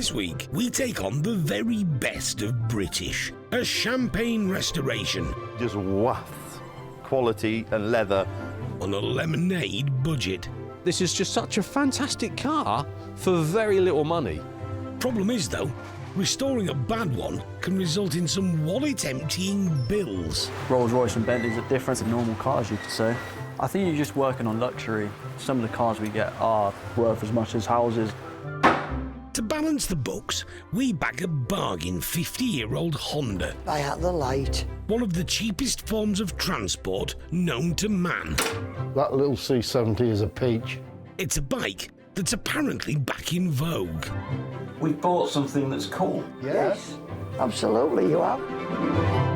This week, we take on the very best of British, a champagne restoration Just wafts quality and leather. on a lemonade budget. This is just such a fantastic car for very little money. Problem is, though, restoring a bad one can result in some wallet-emptying bills. Rolls-Royce and Bentleys are different to normal cars, you could say. I think you're just working on luxury. Some of the cars we get are worth as much as houses. To balance the books, we back a bargain 50-year-old Honda, Buy out the light. one of the cheapest forms of transport known to man. That little C70 is a peach. It's a bike that's apparently back in vogue. We bought something that's cool. Yes, absolutely you have.